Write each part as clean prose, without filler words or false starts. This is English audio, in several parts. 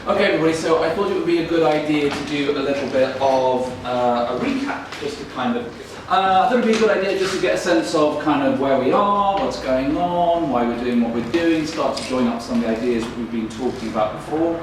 Okay, everybody, so I thought it would be a good idea to do a little bit of a recap, just to kind of, I thought it would be a good idea just to get a sense of kind of where we are, what's going on, why we're doing what we're doing, start to join up some of the ideas that we've been talking about before.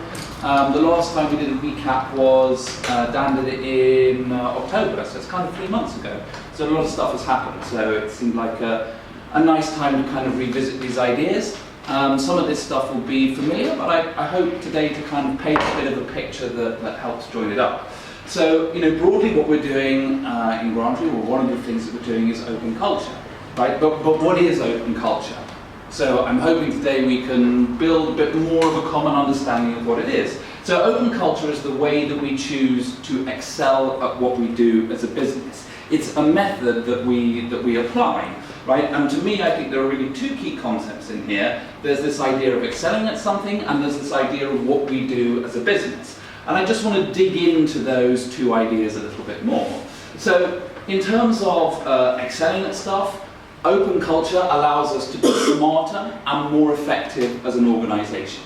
The last time we did a recap was, Dan did it in October, so it's kind of 3 months ago. So a lot of stuff has happened, so it seemed like a nice time to kind of revisit these ideas. Some of this stuff will be familiar, but I hope today to kind of paint a bit of a picture that helps join it up. So, broadly what we're doing in GrantTree, or one of the things that we're doing is open culture, right? But what is open culture? So I'm hoping today we can build a bit more of a common understanding of what it is. So open culture is the way that we choose to excel at what we do as a business. It's a method that we apply. Right? And to me, I think there are really two key concepts in here. There's this idea of excelling at something, and there's this idea of what we do as a business. And I just want to dig into those two ideas a little bit more. So, in terms of excelling at stuff, open culture allows us to be smarter and more effective as an organization.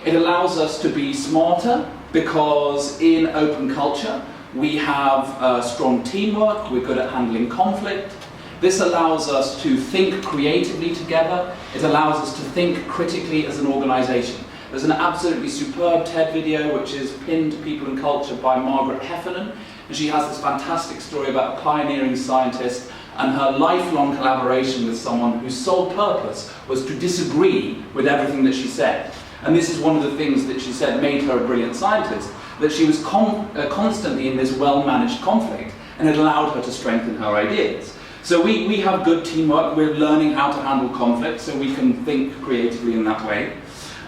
It allows us to be smarter because in open culture, we have strong teamwork, we're good at handling conflict. This allows us to think creatively together. It allows us to think critically as an organization. There's an absolutely superb TED video which is pinned to People and Culture by Margaret Heffernan, and she has this fantastic story about a pioneering scientist and her lifelong collaboration with someone whose sole purpose was to disagree with everything that she said. And this is one of the things that she said made her a brilliant scientist, that she was constantly in this well-managed conflict, and it allowed her to strengthen her ideas. So we have good teamwork, we're learning how to handle conflict so we can think creatively in that way.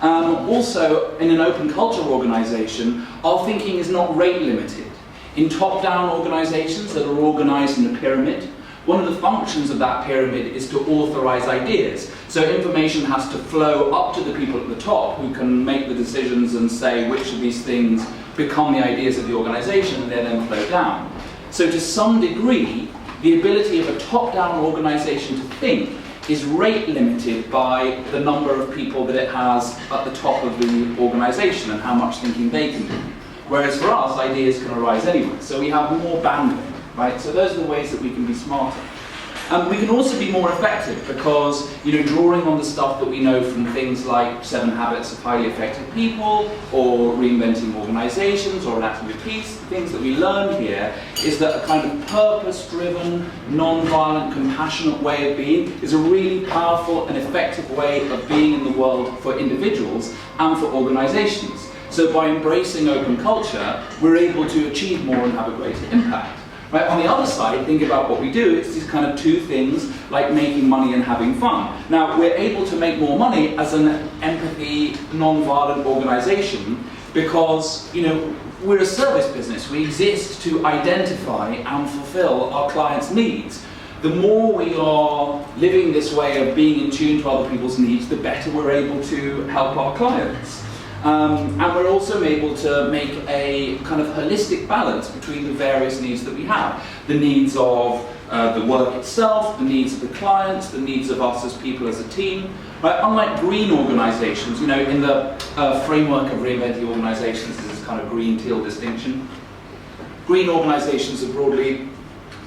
Also, in an open culture organization, our thinking is not rate limited. In top-down organizations that are organized in a pyramid, one of the functions of that pyramid is to authorize ideas. So information has to flow up to the people at the top who can make the decisions and say which of these things become the ideas of the organization, and they then flow down. So to some degree, the ability of a top-down organization to think is rate limited by the number of people that it has at the top of the organization and how much thinking they can do. Whereas for us, ideas can arise anywhere. So we have more bandwidth, right? So those are the ways that we can be smarter. We can also be more effective because, drawing on the stuff that we know from things like 7 Habits of Highly Effective People or Reinventing Organizations or Anatomy of Peace, the things that we learn here is that a kind of purpose-driven, non-violent, compassionate way of being is a really powerful and effective way of being in the world for individuals and for organizations. So by embracing open culture, we're able to achieve more and have a greater impact. Right? On the other side, think about what we do. It's these kind of two things, like making money and having fun. Now, we're able to make more money as an empathy, non-violent organization because, we're a service business. We exist to identify and fulfill our clients' needs. The more we are living this way of being in tune to other people's needs, the better we're able to help our clients. And we're also able to make a kind of holistic balance between the various needs that we have. The needs of the work itself, the needs of the clients, the needs of us as people as a team. Right? Unlike green organizations, in the framework of reinventing organizations, there's this kind of green-teal distinction. Green organizations are broadly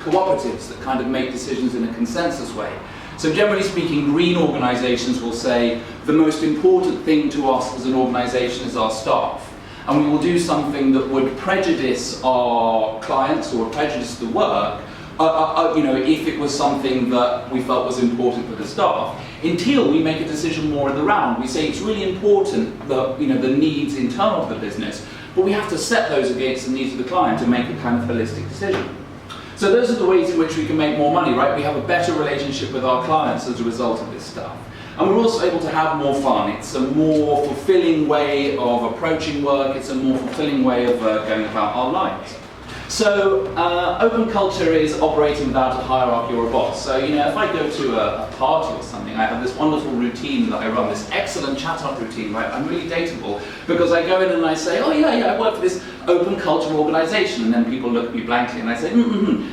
cooperatives that kind of make decisions in a consensus way. So generally speaking, green organizations will say the most important thing to us as an organization is our staff. And we will do something that would prejudice our clients or prejudice the work, if it was something that we felt was important for the staff. In teal, we make a decision more in the round. We say it's really important that the needs internal of the business, but we have to set those against the needs of the client to make a kind of holistic decision. So those are the ways in which we can make more money, right? We have a better relationship with our clients as a result of this stuff. And we're also able to have more fun. It's a more fulfilling way of approaching work. It's a more fulfilling way of going about our lives. So open culture is operating without a hierarchy or a boss. So if I go to a party or something, I have this wonderful routine that I run, this excellent chat-up routine, right? I'm really dateable because I go in and I say, oh yeah, I work for this open culture organization, and then people look at me blankly and I say,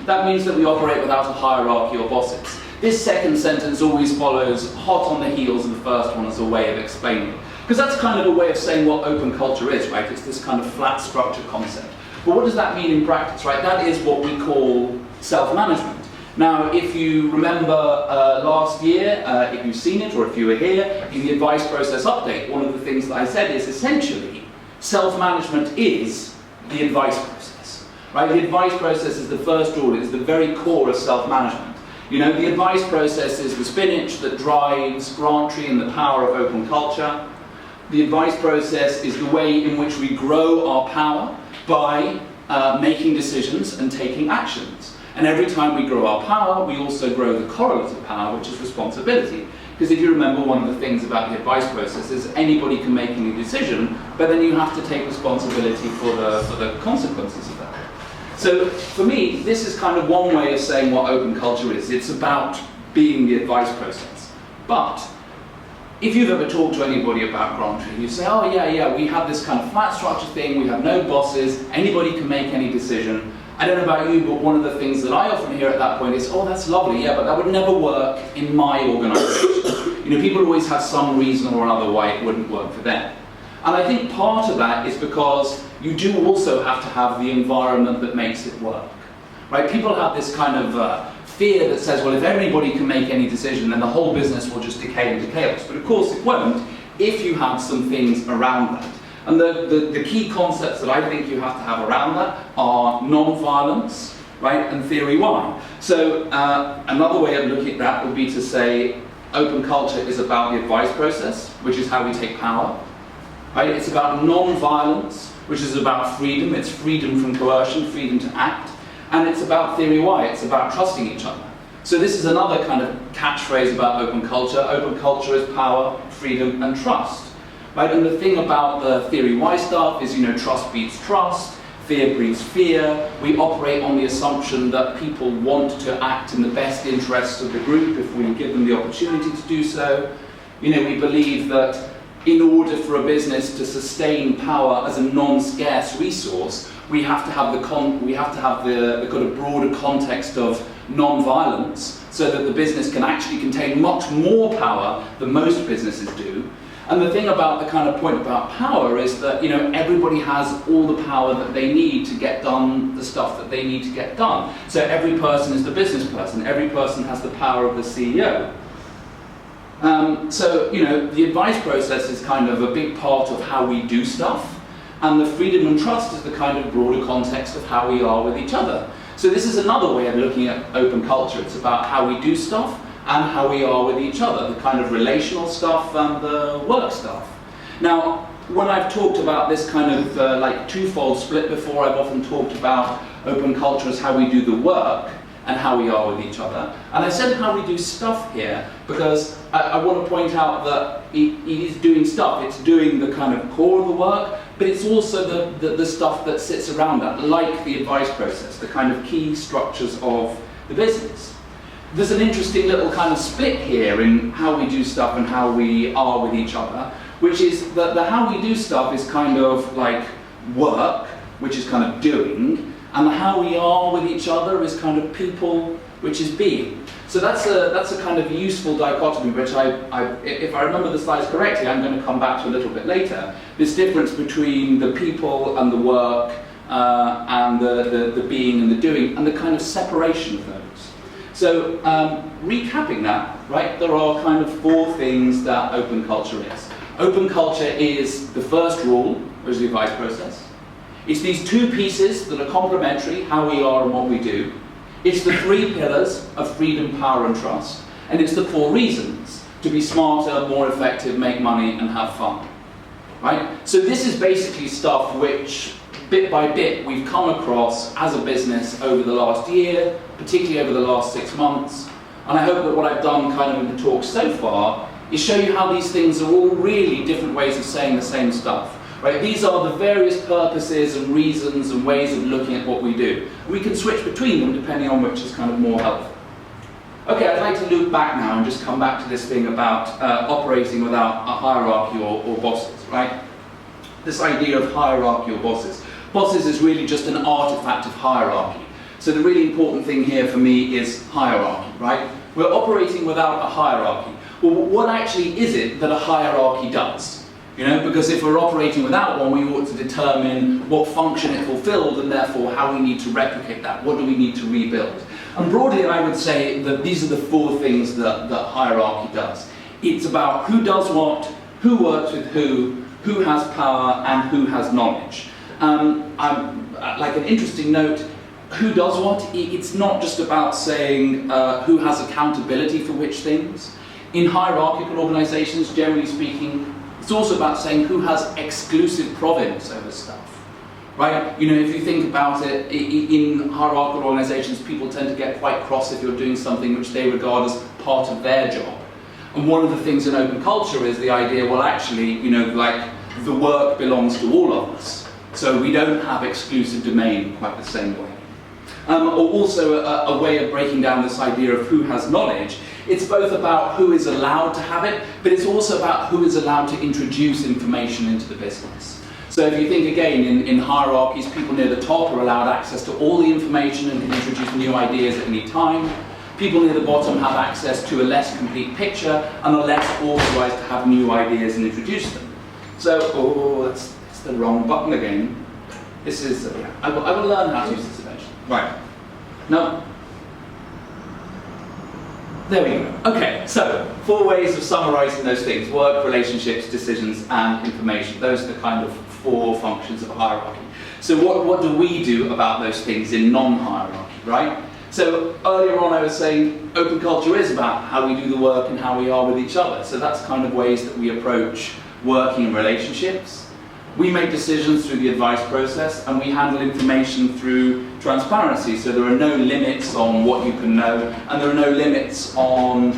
that means that we operate without a hierarchy or bosses. This second sentence always follows hot on the heels of the first one as a way of explaining. Because that's kind of a way of saying what open culture is, right? It's this kind of flat structure concept. But what does that mean in practice, right? That is what we call self-management. Now, if you remember last year, if you've seen it or if you were here, in the advice process update, one of the things that I said is essentially self-management is the advice process, right? The advice process is the first rule, it's the very core of self-management. You know, the advice process is the spinach that drives GrantTree and the power of open culture. The advice process is the way in which we grow our power by making decisions and taking actions. And every time we grow our power, we also grow the correlative power, which is responsibility. Because if you remember, one of the things about the advice process is anybody can make any decision, but then you have to take responsibility for the consequences of that. So for me, this is kind of one way of saying what open culture is. It's about being the advice process. But if you've ever talked to anybody about GrantTree, you say, oh yeah, we have this kind of flat structure thing, we have no bosses, anybody can make any decision. I don't know about you, but one of the things that I often hear at that point is, oh, that's lovely, yeah, but that would never work in my organisation. You know, people always have some reason or another why it wouldn't work for them. And I think part of that is because you do also have to have the environment that makes it work. Right? People have this kind of fear that says, well, if everybody can make any decision, then the whole business will just decay into chaos. But of course it won't if you have some things around that. And the key concepts that I think you have to have around that are non-violence, right, and theory Y. So another way of looking at that would be to say open culture is about the advice process, which is how we take power. Right? It's about non-violence, which is about freedom. It's freedom from coercion, freedom to act. And it's about theory Y. It's about trusting each other. So this is another kind of catchphrase about open culture. Open culture is power, freedom, and trust. Right? And the thing about the theory Y stuff is, you know, trust beats trust, fear breeds fear. We operate on the assumption that people want to act in the best interests of the group if we give them the opportunity to do so. You know, we believe that in order for a business to sustain power as a non-scarce resource, we have to have the kind of broader context of non-violence, so that the business can actually contain much more power than most businesses do. And the thing about the kind of point about power is that, you know, everybody has all the power that they need to get done the stuff that they need to get done. So every person is the business person. Every person has the power of the CEO. So, you know, the advice process is kind of a big part of how we do stuff. And the freedom and trust is the kind of broader context of how we are with each other. So this is another way of looking at open culture. It's about how we do stuff and how we are with each other, the kind of relational stuff and the work stuff. Now, when I've talked about this kind of like twofold split before, I've often talked about open culture as how we do the work and how we are with each other. And I said how we do stuff here because I want to point out that it is doing stuff. It's doing the kind of core of the work, but it's also the stuff that sits around that, like the advice process, the kind of key structures of the business. There's an interesting little kind of split here in how we do stuff and how we are with each other, which is that the how we do stuff is kind of like work, which is kind of doing, and the how we are with each other is kind of people, which is being. So that's a kind of useful dichotomy, which if I remember the slides correctly, I'm going to come back to a little bit later. This difference between the people and the work and the being and the doing, and the kind of separation of those. So recapping that, right, there are kind of four things that open culture is. Open culture is the first rule, which is the advice process. It's these two pieces that are complementary, how we are and what we do. It's the three pillars of freedom, power and trust. And it's the four reasons to be smarter, more effective, make money and have fun. Right? So this is basically stuff which, bit by bit, we've come across as a business over the last year, particularly over the last 6 months. And I hope that what I've done kind of in the talk so far is show you how these things are all really different ways of saying the same stuff. Right? These are the various purposes and reasons and ways of looking at what we do. We can switch between them depending on which is kind of more helpful. Okay, I'd like to loop back now and just come back to this thing about operating without a hierarchy or bosses, right? This idea of hierarchy or bosses. Bosses is really just an artifact of hierarchy. So the really important thing here for me is hierarchy, right? We're operating without a hierarchy. Well, what actually is it that a hierarchy does? Because if we're operating without one, we ought to determine what function it fulfilled and therefore how we need to replicate that. What do we need to rebuild? And broadly, I would say that these are the four things that hierarchy does. It's about who does what, who works with who has power, and who has knowledge. Like an interesting note, who does what? It's not just about saying who has accountability for which things. In hierarchical organizations, generally speaking, it's also about saying who has exclusive province over stuff, right? If you think about it, in hierarchical organizations, people tend to get quite cross if you're doing something which they regard as part of their job. And one of the things in open culture is the idea, well, actually, like the work belongs to all of us. So we don't have exclusive domain quite the same way. Also a way of breaking down this idea of who has knowledge. It's both about who is allowed to have it, but it's also about who is allowed to introduce information into the business. So if you think again, in hierarchies, people near the top are allowed access to all the information and can introduce new ideas at any time. People near the bottom have access to a less complete picture and are less authorized to have new ideas and introduce them. So, that's the wrong button again. This is, I will learn how to use this eventually. Right. No. There we go. Okay, so 4 ways of summarizing those things: work, relationships, decisions, and information. Those are the kind of 4 functions of a hierarchy. So what do we do about those things in non-hierarchy, right? So earlier on I was saying open culture is about how we do the work and how we are with each other. So that's kind of ways that we approach working in relationships. We make decisions through the advice process, and we handle information through transparency. So there are no limits on what you can know, and there are no limits on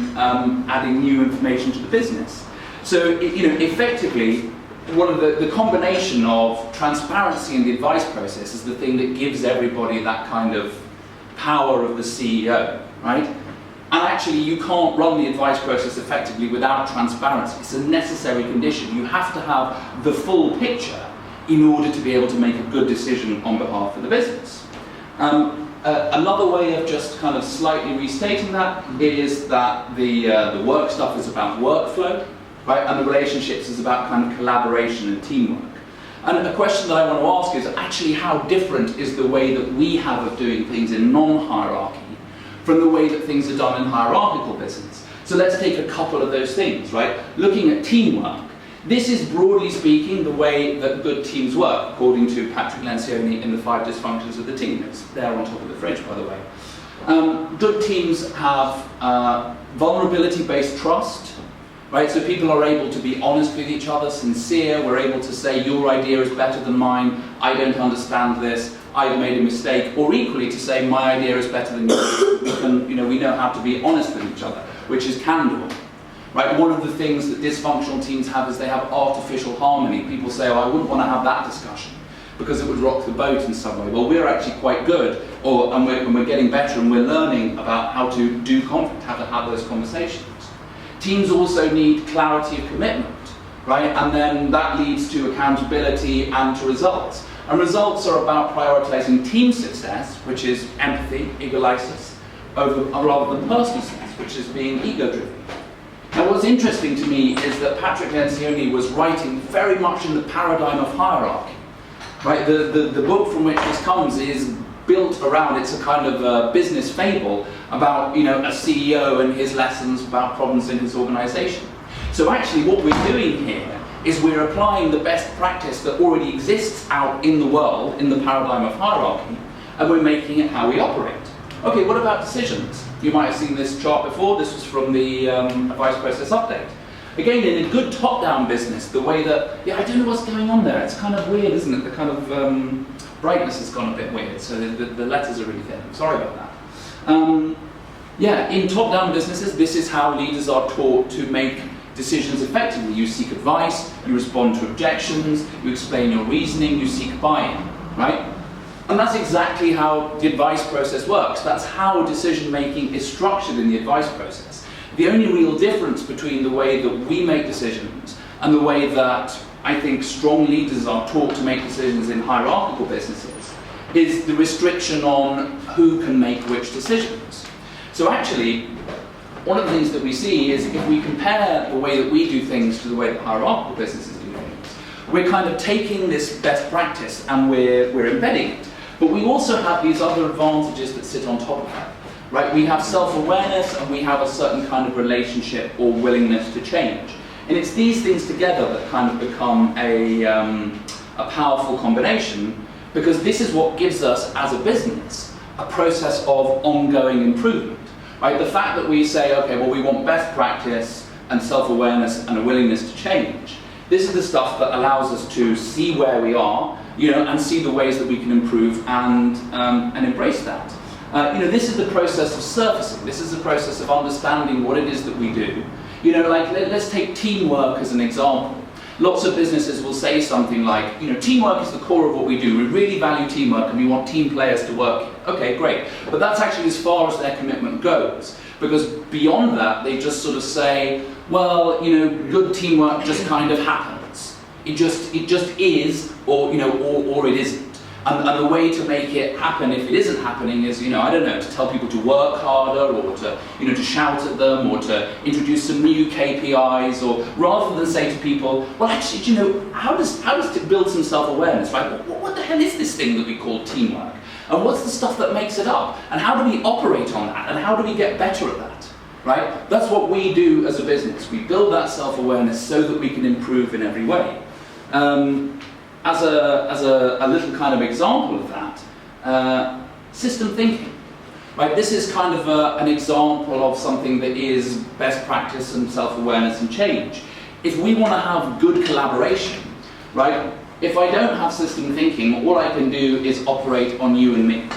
adding new information to the business. So, effectively, one of the combination of transparency in the advice process is the thing that gives everybody that kind of power of the CEO, right? And actually, you can't run the advice process effectively without transparency. It's a necessary condition. You have to have the full picture in order to be able to make a good decision on behalf of the business. Another way of just kind of slightly restating that is that the work stuff is about workflow, right? And the relationships is about kind of collaboration and teamwork. And a question that I want to ask is actually how different is the way that we have of doing things in non-hierarchy from the way that things are done in hierarchical business. So let's take a couple of those things, right? Looking at teamwork. This is, broadly speaking, the way that good teams work, according to Patrick Lencioni in the 5 Dysfunctions of the Team. It's there on top of the fridge, by the way. Good teams have vulnerability-based trust, right? So people are able to be honest with each other, sincere. We're able to say, your idea is better than mine. I don't understand this. I've made a mistake, or equally to say my idea is better than yours. We know how to be honest with each other, which is candor. Right? One of the things that dysfunctional teams have is they have artificial harmony. People say, oh, I wouldn't want to have that discussion because it would rock the boat in some way. Well, we're actually quite good, and we're getting better, and we're learning about how to do conflict, how to have those conversations. Teams also need clarity of commitment, right? And then that leads to accountability and to results. And results are about prioritizing team success, which is empathy, egolysis, rather than personal success, which is being ego-driven. Now, what's interesting to me is that Patrick Lencioni was writing very much in the paradigm of hierarchy. Right? The book from which this comes is built around, it's a kind of business fable about a CEO and his lessons about problems in his organization. So actually what we're doing here is we're applying the best practice that already exists out in the world, in the paradigm of hierarchy, and we're making it how we operate. Okay, what about decisions? You might have seen this chart before. This was from the advice process update. Again, in a good top-down business, the way that, I don't know what's going on there. It's kind of weird, isn't it? The kind of brightness has gone a bit weird, so the letters are really thin. I'm sorry about that. In top-down businesses, this is how leaders are taught to make decisions effectively. You seek advice, you respond to objections, you explain your reasoning, you seek buy-in, right? And that's exactly how the advice process works. That's how decision-making is structured in the advice process. The only real difference between the way that we make decisions and the way that I think strong leaders are taught to make decisions in hierarchical businesses is the restriction on who can make which decisions. So actually, one of the things that we see is if we compare the way that we do things to the way that hierarchical businesses do things, we're kind of taking this best practice and we're embedding it. But we also have these other advantages that sit on top of that, right? We have self-awareness and we have a certain kind of relationship or willingness to change. And it's these things together that kind of become a powerful combination, because this is what gives us, as a business, a process of ongoing improvement, right? The fact that we say, okay, well, we want best practice and self-awareness and a willingness to change. This is the stuff that allows us to see where we are, and see the ways that we can improve and embrace that. This is the process of surfacing. This is the process of understanding what it is that we do. Let's take teamwork as an example. Lots of businesses will say something like, teamwork is the core of what we do. We really value teamwork and we want team players to work. Okay, great. But that's actually as far as their commitment goes. Because beyond that, they just sort of say, well, good teamwork just kind of happens. It just is, or it isn't. And the way to make it happen, if it isn't happening, is, to tell people to work harder, or to shout at them, or to introduce some new KPIs, or rather than say to people, well, actually, how does it build some self-awareness, right? What the hell is this thing that we call teamwork? And what's the stuff that makes it up? And how do we operate on that? And how do we get better at that, right? That's what we do as a business. We build that self-awareness so that we can improve in every way. As a little kind of example of that, system thinking, right? This is kind of an example of something that is best practice and self-awareness and change. If we want to have good collaboration, right? If I don't have system thinking, all I can do is operate on you and me,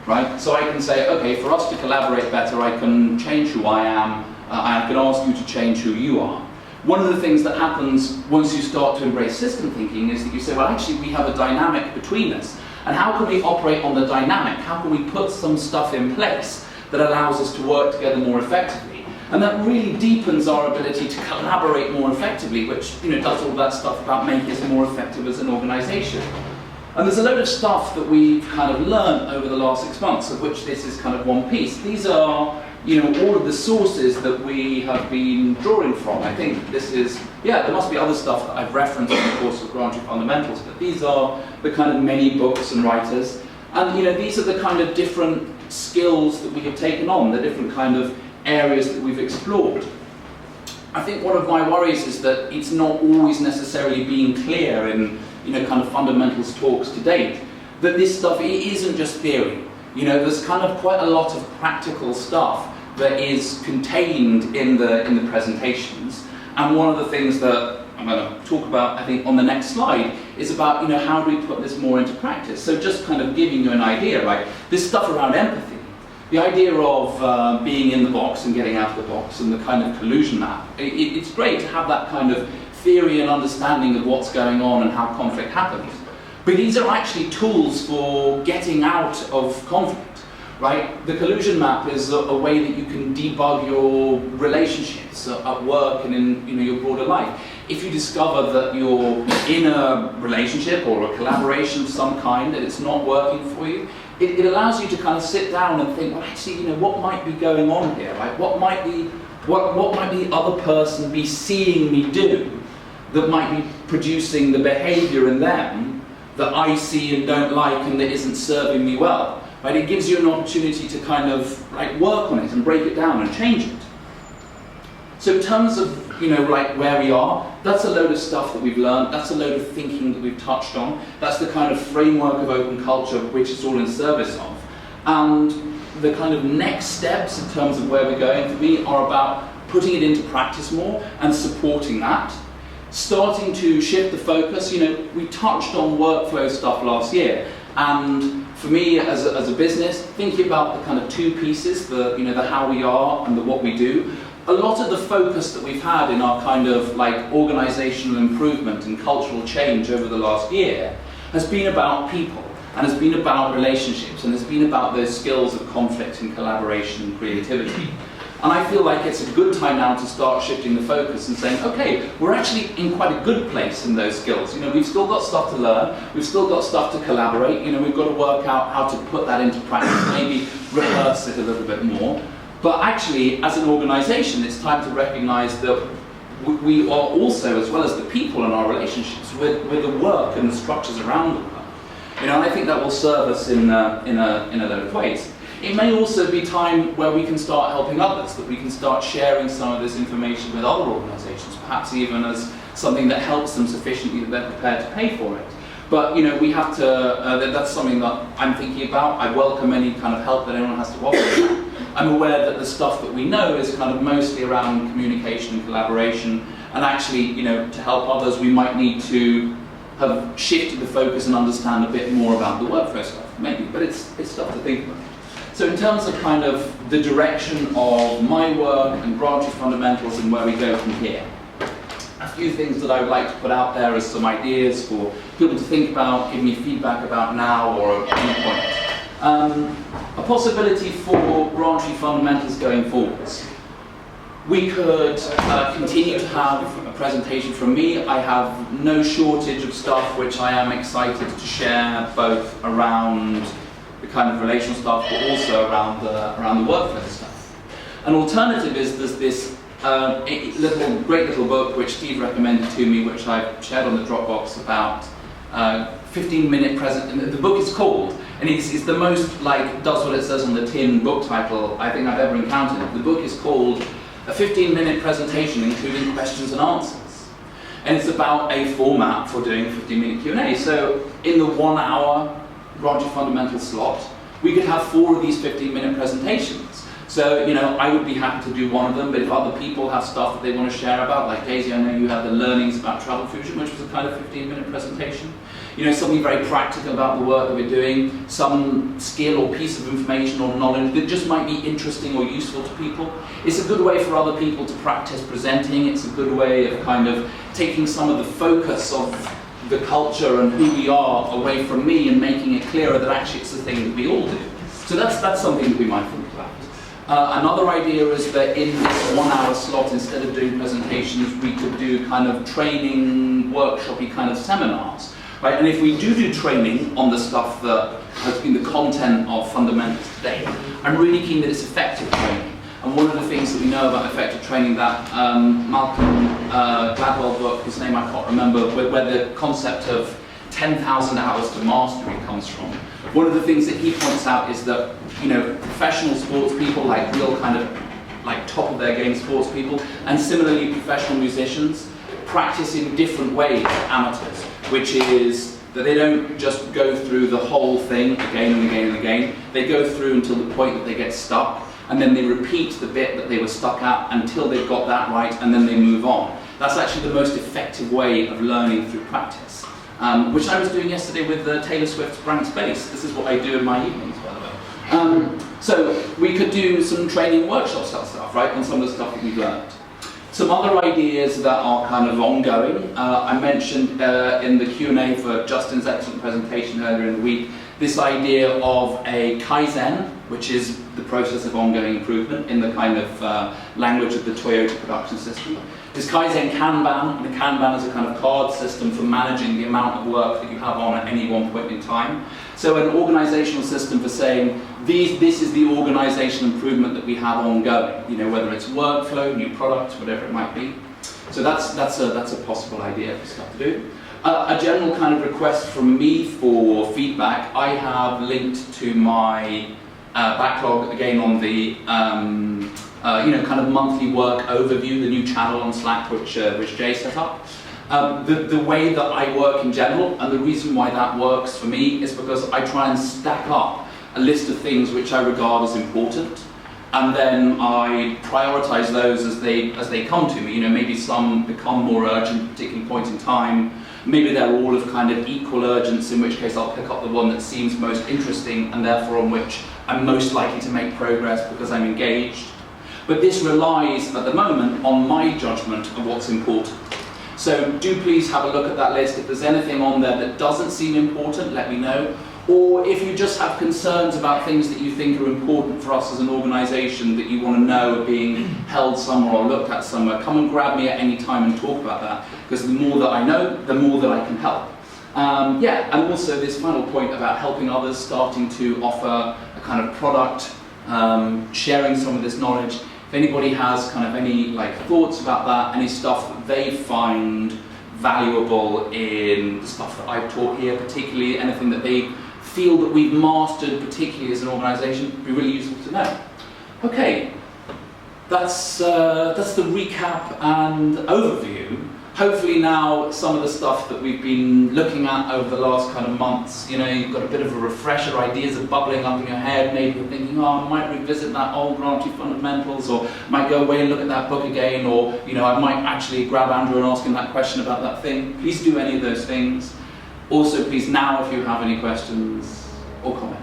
right? So I can say, okay, for us to collaborate better, I can change who I am, I can ask you to change who you are. One of the things that happens once you start to embrace system thinking is that you say, well, actually, we have a dynamic between us. And how can we operate on the dynamic? How can we put some stuff in place that allows us to work together more effectively? And that really deepens our ability to collaborate more effectively, which does all that stuff about making us more effective as an organisation. And there's a load of stuff that we've kind of learned over the last 6 months, of which this is kind of one piece. These are all of the sources that we have been drawing from. I think this is, there must be other stuff that I've referenced in the course of GrantTree Fundamentals, but these are the kind of many books and writers. And these are the kind of different skills that we have taken on, the different kind of areas that we've explored. I think one of my worries is that it's not always necessarily being clear in kind of fundamentals talks to date, that this stuff, it isn't just theory. There's kind of quite a lot of practical stuff that is contained in the presentations. And one of the things that I'm going to talk about, I think, on the next slide is about, how do we put this more into practice? So just kind of giving you an idea, right? This stuff around empathy, the idea of being in the box and getting out of the box, and the kind of collusion map. It's great to have that kind of theory and understanding of what's going on and how conflict happens. But these are actually tools for getting out of conflict, right? The collusion map is a way that you can debug your relationships at work and in your broader life. If you discover that you're in a relationship or a collaboration of some kind and it's not working for you, it allows you to kind of sit down and think, well, actually, what might be going on here, right? What might the other person be seeing me do that might be producing the behavior in them that I see and don't like and that isn't serving me well, right? It gives you an opportunity to kind of work on it and break it down and change it. So in terms of where we are, that's a load of stuff that we've learned, that's a load of thinking that we've touched on, that's the kind of framework of open culture which it's all in service of. And the kind of next steps in terms of where we're going for me are about putting it into practice more and supporting that. Starting to shift the focus. We touched on workflow stuff last year, and for me as a business, thinking about the kind of two pieces, the how we are and the what we do, a lot of the focus that we've had in our kind of organisational improvement and cultural change over the last year has been about people, and has been about relationships, and has been about those skills of conflict and collaboration and creativity. And I feel like it's a good time now to start shifting the focus and saying, okay, we're actually in quite a good place in those skills. We've still got stuff to learn, we've still got stuff to collaborate, we've got to work out how to put that into practice, maybe rehearse it a little bit more. But actually, as an organisation, it's time to recognise that we are also, as well as the people and our relationships, with the work and the structures around the work. And I think that will serve us in a lot of ways. It may also be time where we can start helping others, that we can start sharing some of this information with other organisations, perhaps even as something that helps them sufficiently that they're prepared to pay for it. But we have to, that's something that I'm thinking about. I welcome any kind of help that anyone has to offer. I'm aware that the stuff that we know is kind of mostly around communication and collaboration, and actually, to help others, we might need to have shifted the focus and understand a bit more about the workflow stuff, maybe, but it's stuff to think about. So in terms of kind of the direction of my work and GrantTree fundamentals and where we go from here, a few things that I would like to put out there as some ideas for people to think about, give me feedback about now or at any point. A possibility for GrantTree fundamentals going forwards. We could continue to have a presentation from me. I have no shortage of stuff which I am excited to share, both around the kind of relational stuff, but also around the workflow stuff. An alternative is there's this great little book which Steve recommended to me, which I've shared on the Dropbox, about 15-minute present. The book is called, and it's the most does what it says on the tin book title I think I've ever encountered. The book is called A 15-Minute Presentation Including Questions and Answers. And it's about a format for doing a 15-minute Q&A. So in the 1 hour GrantTree fundamental slot, we could have 4 of these 15-minute presentations. So, I would be happy to do one of them, but if other people have stuff that they want to share about, like Daisy, I know you had the learnings about travel fusion, which was a kind of 15-minute presentation. Something very practical about the work that we're doing, some skill or piece of information or knowledge that just might be interesting or useful to people. It's a good way for other people to practice presenting. It's a good way of kind of taking some of the focus of the culture and who we are away from me and making it clearer that actually it's the thing that we all do. So that's something that we might think about. Another idea is that in this 1 hour slot, instead of doing presentations, we could do kind of training, workshop-y kind of seminars. Right? And if we do training on the stuff that has been the content of fundamentals today, I'm really keen that it's effective training. And one of the things that we know about effective training, that Malcolm Gladwell book, his name I can't remember, where the concept of 10,000 hours to mastery comes from. One of the things that he points out is that, professional sports people, real kind of, top of their game sports people, and similarly professional musicians, practice in different ways to amateurs, which is that they don't just go through the whole thing again and again and again. They go through until the point that they get stuck, and then they repeat the bit that they were stuck at until they've got that right, and then they move on. That's actually the most effective way of learning through practice, which I was doing yesterday with Taylor Swift's Blank Space. This is what I do in my evenings, by the way. So we could do some training workshop style stuff, right, on some of the stuff that we've learned. Some other ideas that are kind of ongoing. I mentioned in the Q&A for Justin's excellent presentation earlier in the week, this idea of a Kaizen, which is the process of ongoing improvement in the kind of language of the Toyota production system. This Kaizen Kanban, and the Kanban is a kind of card system for managing the amount of work that you have on at any one point in time. So an organizational system for saying, this is the organizational improvement that we have ongoing, whether it's workflow, new products, whatever it might be. So that's a possible idea for stuff to do. A general kind of request from me for feedback, I have linked to my backlog again on the kind of monthly work overview, the new channel on Slack which Jay set up. The way that I work in general, and the reason why that works for me, is because I try and stack up a list of things which I regard as important, and then I prioritize those as they come to me. Maybe some become more urgent at a particular point in time. Maybe they're all of kind of equal urgency, in which case I'll pick up the one that seems most interesting and therefore on which I'm most likely to make progress because I'm engaged. But this relies at the moment on my judgment of what's important. So do please have a look at that list. If there's anything on there that doesn't seem important, let me know. Or if you just have concerns about things that you think are important for us as an organisation that you want to know are being held somewhere or looked at somewhere, come and grab me at any time and talk about that, because the more that I know, the more that I can help. And also this final point about helping others, starting to offer a kind of product, sharing some of this knowledge. If anybody has kind of any like thoughts about that, any stuff that they find valuable in the stuff that I've taught here, particularly anything that they feel that we've mastered, particularly as an organisation, would be really useful to know. Okay, that's the recap and overview. Hopefully now some of the stuff that we've been looking at over the last kind of months, you know, you've got a bit of a refresher, ideas are bubbling up in your head, maybe you're thinking, oh, I might revisit that old GrantTree fundamentals, or might go away and look at that book again, or, you know, I might actually grab Andrew and ask him that question about that thing. Please do any of those things. Also, please now, if you have any questions or comments.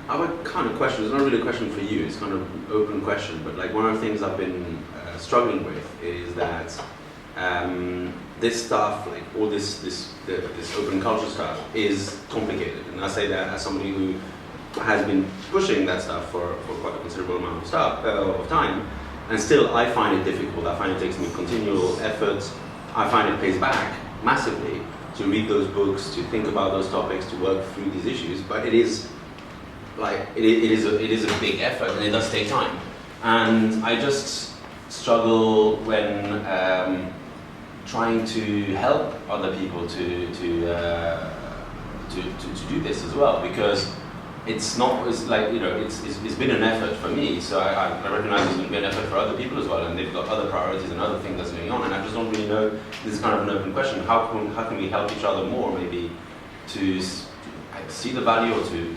I have a kind of question. It's not really a question for you. It's kind of an open question. But like one of the things I've been struggling with is that this stuff, like all this open culture stuff, is complicated. And I say that as somebody who has been pushing that stuff for quite a considerable amount of time, and still I find it difficult. I find it takes me continual effort. I find it pays back massively to read those books, to think about those topics, to work through these issues. But it is like it is a big effort, and it does take time. And I just struggle when trying to help other people to do this as well, because it's like, you know, it's been an effort for me. So I recognize it's going to be an effort for other people as well, and they've got other priorities and other things that's going on. And I just don't really know. This is kind of an open question. How can we help each other more, maybe, to see the value, or to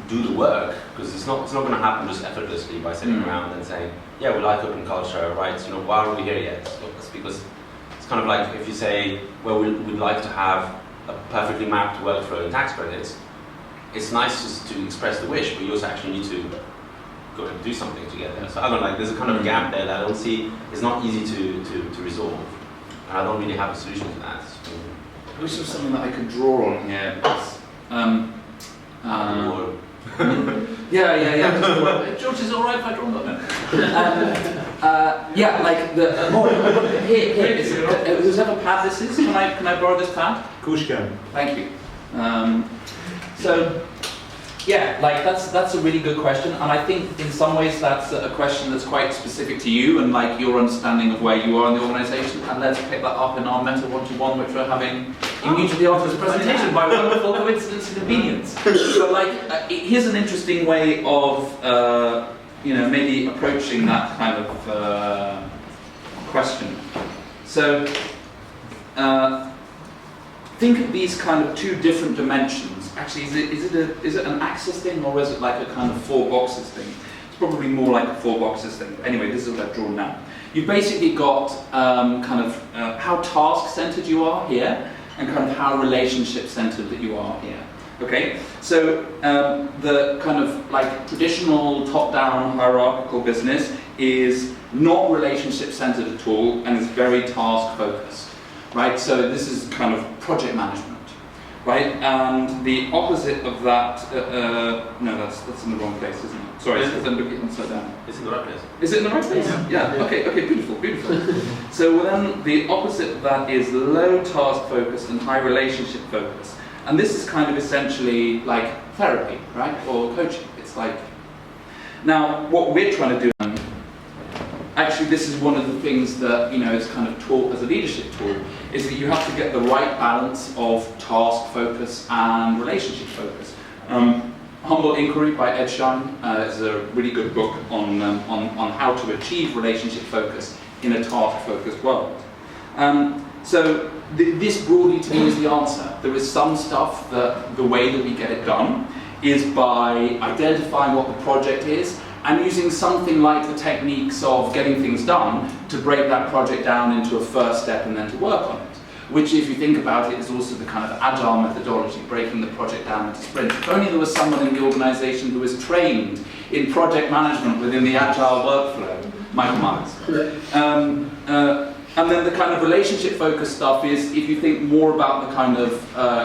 do the work, because it's not going to happen just effortlessly by sitting around and saying, yeah, we like open culture, right? You know, why aren't we here yet? It's because it's kind of like if you say, well, we'd like to have a perfectly mapped workflow in tax credits. It's nice just to express the wish, but you also actually need to go and do something to get there. So I don't like, there's a kind of a gap there that I don't see. It's not easy to resolve, and I don't really have a solution to that. I wish there was something that I could draw on here. Yeah. George, is it alright if I draw on that? Yeah, like the here. Whoever pad this is, can I borrow this pad? Of course you can. Thank you. So, yeah, like that's a really good question, and I think in some ways that's a question that's quite specific to you and like your understanding of where you are in the organisation. And let's pick that up in our Meta 1-to-1, which we're having immediately after this presentation by wonderful coincidence and convenience. So, like, here's an interesting way of you know, maybe approaching that kind of question. So, think of these kind of two different dimensions. Actually, is it an axis thing, or is it like a kind of four boxes thing? It's probably more like a four boxes thing. But anyway, this is what I've drawn now. You've basically got kind of how task-centered you are here, and kind of how relationship-centered that you are here. Okay, so the kind of like traditional top-down hierarchical business is not relationship-centered at all, and is very task-focused. Right, so this is kind of project management, right? And the opposite of that, no, that's in the wrong place, isn't it? Sorry, I'm looking upside down. It's in the right place. Is it in the right place? Yeah. Okay, beautiful. So then the opposite of that is low task focus and high relationship focus. And this is kind of essentially like therapy, right? Or coaching. It's like, now what we're trying to do, actually, this is one of the things that, you know, is kind of taught as a leadership tool, is that you have to get the right balance of task focus and relationship focus. Humble Inquiry by Ed Schein is a really good book on how to achieve relationship focus in a task-focused world. So this broadly to me is the answer. There is some stuff that the way that we get it done is by identifying what the project is, and using something like the techniques of getting things done to break that project down into a first step and then to work on it. Which, if you think about it, is also the kind of agile methodology, breaking the project down into sprints. If only there was someone in the organisation who was trained in project management within the agile workflow, Michael Myers. And then the kind of relationship-focused stuff is, if you think more about the kind of,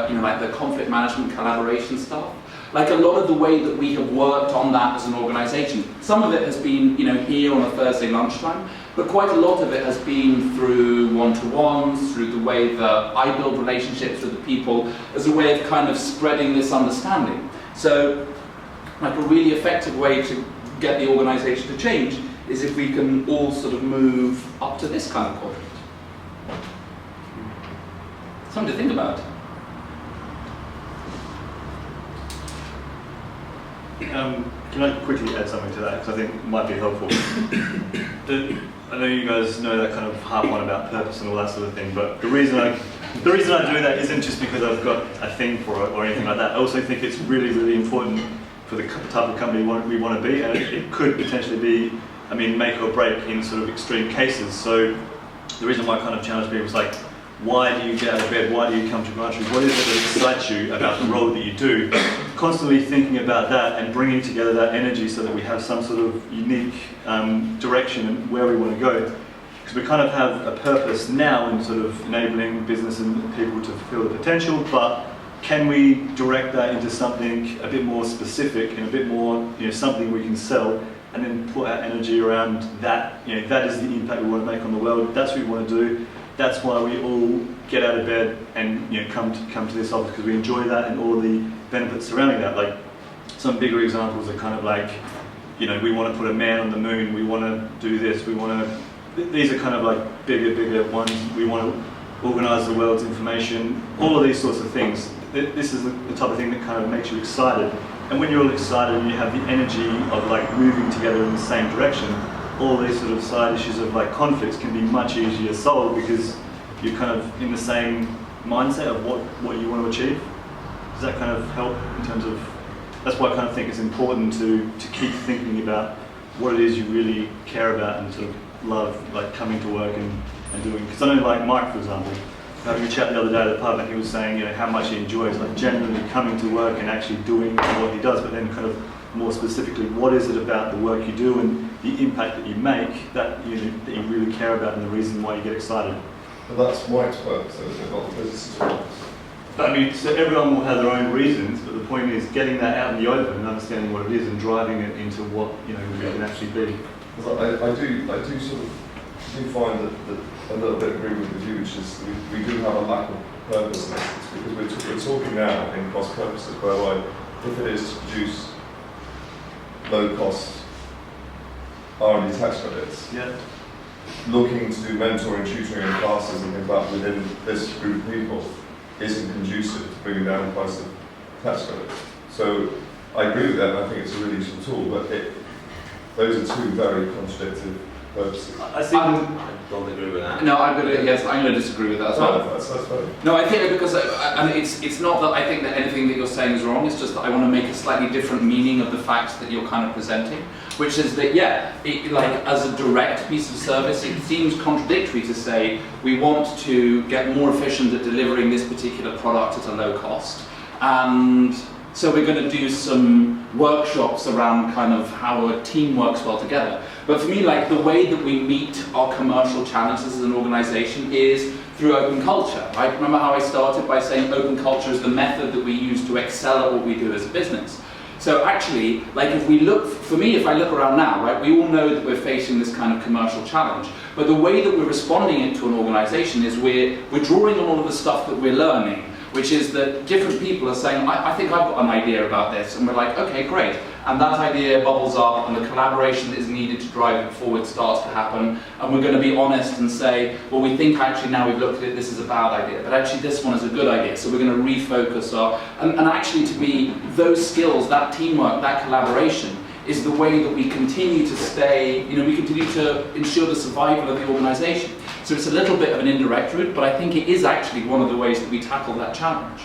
you know, like the conflict management collaboration stuff, like a lot of the way that we have worked on that as an organisation, some of it has been, you know, here on a Thursday lunchtime, but quite a lot of it has been through one-to-ones, through the way that I build relationships with the people, as a way of kind of spreading this understanding. So, like a really effective way to get the organisation to change is if we can all sort of move up to this kind of quadrant. Something to think about. Can I quickly add something to that, because I think it might be helpful. I know you guys know that kind of harp on about purpose and all that sort of thing, but the reason I do that isn't just because I've got a thing for it or anything like that. I also think it's really, really important for the type of company we want to be, and it could potentially be, I mean, make or break in sort of extreme cases. So the reason why I kind of challenge people is like, why do you get out of bed? Why do you come to GrantTree? What is it that excites you about the role that you do? Constantly thinking about that and bringing together that energy so that we have some sort of unique direction and where we want to go. Because we kind of have a purpose now in sort of enabling business and people to fulfill the potential, but can we direct that into something a bit more specific and a bit more, you know, something we can sell, and then put our energy around that? You know, that is the impact we want to make on the world. That's what we want to do. That's why we all get out of bed and, you know, come to this office, because we enjoy that and all the benefits surrounding that. Like some bigger examples are kind of like, you know, we want to put a man on the moon. We want to do this. We want to. These are kind of like bigger ones. We want to organise the world's information. All of these sorts of things. This is the type of thing that kind of makes you excited. And when you're all excited and you have the energy of like moving together in the same direction, all these sort of side issues of like conflicts can be much easier solved, because you're kind of in the same mindset of what you want to achieve. Does that kind of help in terms of, that's why I kind of think it's important to keep thinking about what it is you really care about and sort of love, like coming to work and doing. Because I know like Mike, for example, having a chat the other day at the pub, and he was saying, you know, how much he enjoys like genuinely coming to work and actually doing what he does, but then kind of more specifically, what is it about the work you do and the impact that you make that you really care about, and the reason why you get excited. But that's Mike's work, so it's not the business's work. I mean, so everyone will have their own reasons, but the point is getting that out in the open and understanding what it is and driving it into what, you know, we can actually be. I do sort of find that a little bit agree with the view, which is we do have a lack of purpose in essence, because we're talking now in cost purposes, whereby if it is to produce low cost R&D tax credits, looking to do mentoring, tutoring and classes and things like that within this group of people isn't conducive to bringing down the price of tax credits. So I agree with that, and I think it's a really useful tool, but those are two very contradictory purposes. I don't agree with that. No, I'm going to disagree with that as well. That's fine. No, I think because it's not that I think that anything that you're saying is wrong. It's just that I want to make a slightly different meaning of the facts that you're kind of presenting, which is that like as a direct piece of service, it seems contradictory to say we want to get more efficient at delivering this particular product at a low cost, and so we're going to do some workshops around kind of how a team works well together. But for me, like the way that we meet our commercial challenges as an organisation is through open culture. Right? Remember how I started by saying open culture is the method that we use to excel at what we do as a business. So actually, like if we look, for me, if I look around now, right, we all know that we're facing this kind of commercial challenge. But the way that we're responding it to an organisation is we're drawing on all of the stuff that we're learning, which is that different people are saying, I think I've got an idea about this, and we're like, okay, great. And that idea bubbles up, and the collaboration that is needed to drive it forward starts to happen, and we're going to be honest and say, well, we think actually now we've looked at it, this is a bad idea, but actually this one is a good idea, so we're going to refocus and actually to be those skills, that teamwork, that collaboration, is the way that we continue to stay, we continue to ensure the survival of the organisation. So it's a little bit of an indirect route, but I think it is actually one of the ways that we tackle that challenge.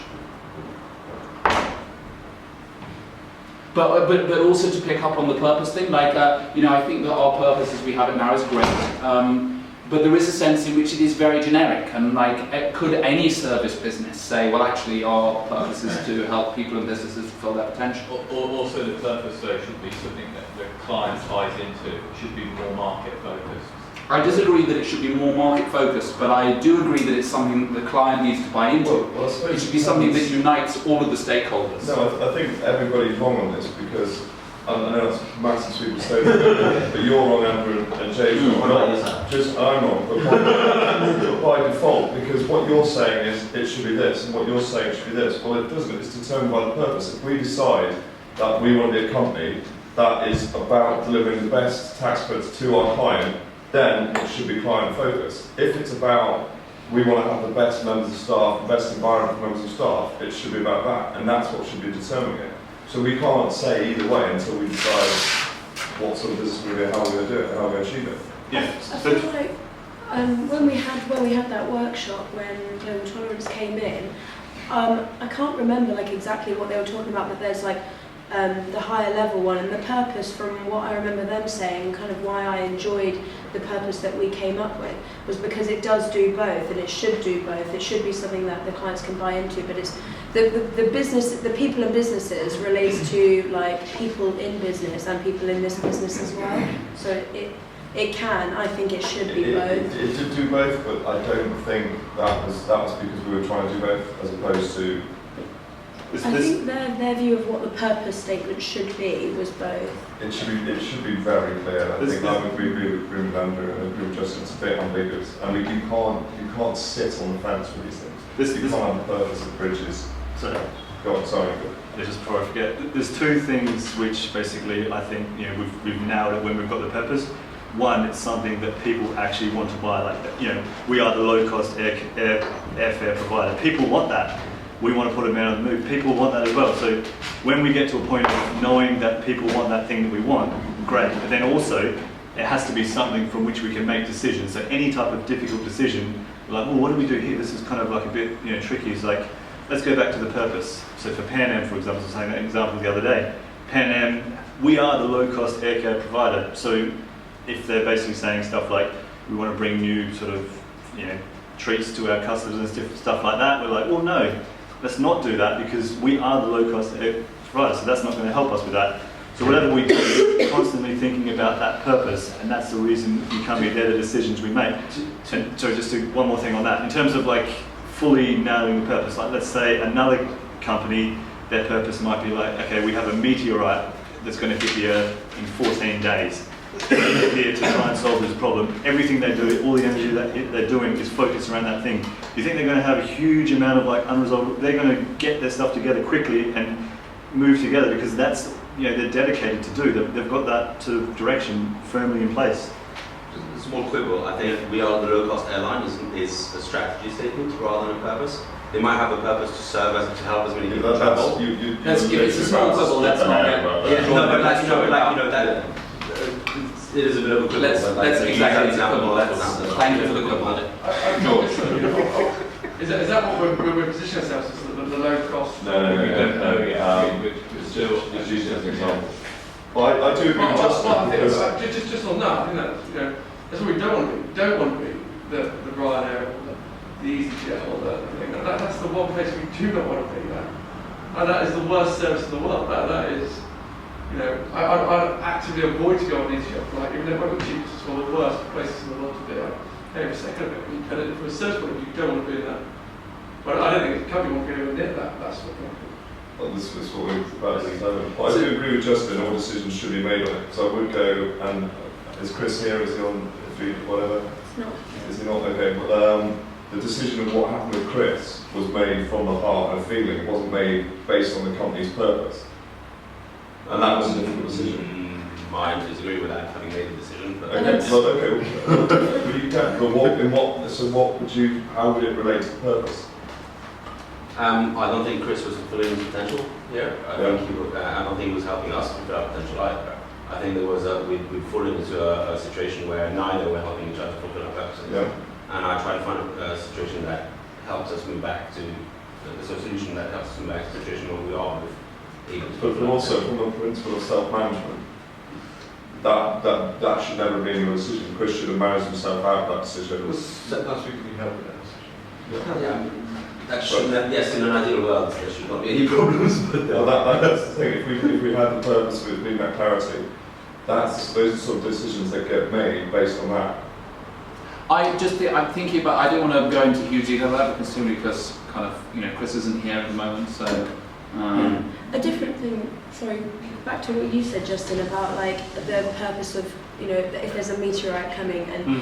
But also to pick up on the purpose thing, like, I think that our purpose as we have it now is great, but there is a sense in which it is very generic, and like, could any service business say, well actually our purpose is to help people and businesses fulfill their potential? Or also the purpose should be something that the client ties into, should be more market focused. I disagree that it should be more market focused, but I do agree that it's something that the client needs to buy into. Well, I suppose It should be something that unites all of the stakeholders. No, I think everybody's wrong on this because I know it's a massive sweeping statement, but you're wrong, Andrew, and Jay's wrong. Not just I'm wrong, but by default, because what you're saying is it should be this, and what you're saying should be this. Well, it doesn't. It's determined by the purpose. If we decide that we want to be a company that is about delivering the best tax credits to our client, then it should be client focused. If it's about we want to have the best members of staff, the best environment for members of staff, it should be about that, and that's what should be determining it. So we can't say either way until we decide what sort of business we're going to do, how we're going to do it, and how we're going to achieve it. Yeah. I feel like when we had that workshop when tolerance came in, I can't remember like exactly what they were talking about, but there's like the higher level one, and the purpose from what I remember them saying, kind of why I enjoyed the purpose that we came up with, was because it does do both, and it should do both. It should be something that the clients can buy into, but it's the business, the people and businesses relates to like people in business and people in this business as well. So it can, I think it should be both. It did do both, but I don't think that was because we were trying to do both, as opposed to. I think their view of what the purpose statement should be was both. It should be very clear. I think I would agree with Andrew and agree with Justin. It's a bit ambiguous. I mean, you can't sit on the fence with these things. You can't have the purpose of bridges. So, go on, sorry. just before I forget, there's two things which basically I think we've nailed it when we've got the purpose. One, it's something that people actually want to buy. Like we are the low-cost airfare provider. People want that. We want to put them out on the move. People want that as well. So when we get to a point of knowing that people want that thing that we want, great. But then also, it has to be something from which we can make decisions. So any type of difficult decision, like, well, what do we do here? This is kind of like a bit tricky. It's like, let's go back to the purpose. So for Pan Am, for example, I was saying that example the other day. Pan Am, we are the low-cost air care provider. So if they're basically saying stuff like, we want to bring new sort of, treats to our customers and stuff like that, we're like, well, no. Let's not do that because we are the low-cost provider, so that's not going to help us with that. So whatever we do, we're constantly thinking about that purpose, and that's the reason they're the decisions we make. And so just one more thing on that. In terms of like fully nailing the purpose, like let's say another company, their purpose might be like, okay, we have a meteorite that's going to hit the Earth in 14 days. They're here to try and solve this problem. Everything they do, all the energy that they're doing is focused around that thing. Do you think they're going to have a huge amount of like unresolved? They're going to get their stuff together quickly and move together because that's they're dedicated to do. They've got that sort of direction firmly in place. Just a small quibble. I think we are the low-cost airline is a strategy statement rather than a purpose. They might have a purpose to serve as to help as many people travel. It's a small quibble. Let's not get. It is a bit of a quibble. Let's exactly example. Thank you for the quibble. Is that what we're positioning ourselves as the low cost? No, we don't know yet. We're still just using it as an example. Well, I do agree with Justin. Just on that, I think that that's what we don't want to be. We don't want to be the Ryanair or the EasyJet or that's the one place we do not want to be. And that is the worst service in the world. That is. I actively avoid to go on EasyJet, like even though it might be cheapest, it's one of the worst places in the world to be. Every second of it, and from a service point of view, you don't want to be in that. But I don't think the company won't go anywhere near that sort of thing. Well, this is what we're about to determine. But I do agree with Justin, all decisions should be made on it. So I would go, and is Chris here, is he on feed, whatever? No. Is he not? Okay, but the decision of what happened with Chris was made from the heart and feeling. It wasn't made based on the company's purpose. And that was a difficult decision. I disagree with that, having made the decision. But But you can. But how would it relate to the purpose? I don't think Chris was fulfilling his potential here. I don't think he was helping us fulfill our potential either. I think there was we'd fallen into a situation where neither were helping each other fulfill our purposes. Yeah. And I tried to find a situation that helps us move back to a solution that helps us move back to the situation where we are with. But also from the principle of self-management, that should never be in your decision. Chris should have managed himself out of that decision. Last week we helped with that decision. Yeah. That should, yes, in an ideal world, there should not be any problems. But well, that's the thing. If we had the purpose with being that clarity, those are sort of decisions that get made based on that. I'm thinking about, I don't want to go into huge detail about it, considering because kind of, Chris isn't here at the moment, so. A different thing, sorry, back to what you said, Justin, about like the purpose of, if there's a meteorite coming and,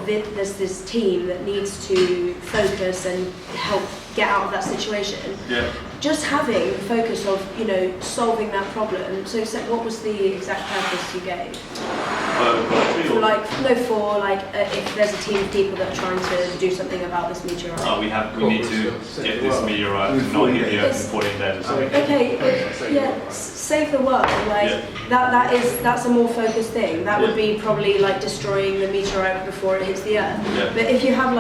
there's this team that needs to focus and help get out of that situation. Yeah. Just having the focus of, solving that problem. So what was the exact purpose you gave? If there's a team of people that are trying to do something about this meteorite. Oh, we need to get this meteorite to not hit the Earth in 14 days or something. Okay, save the world. That's a more focused thing. That would be probably like destroying the meteorite before it hits the Earth. Yeah. But if you have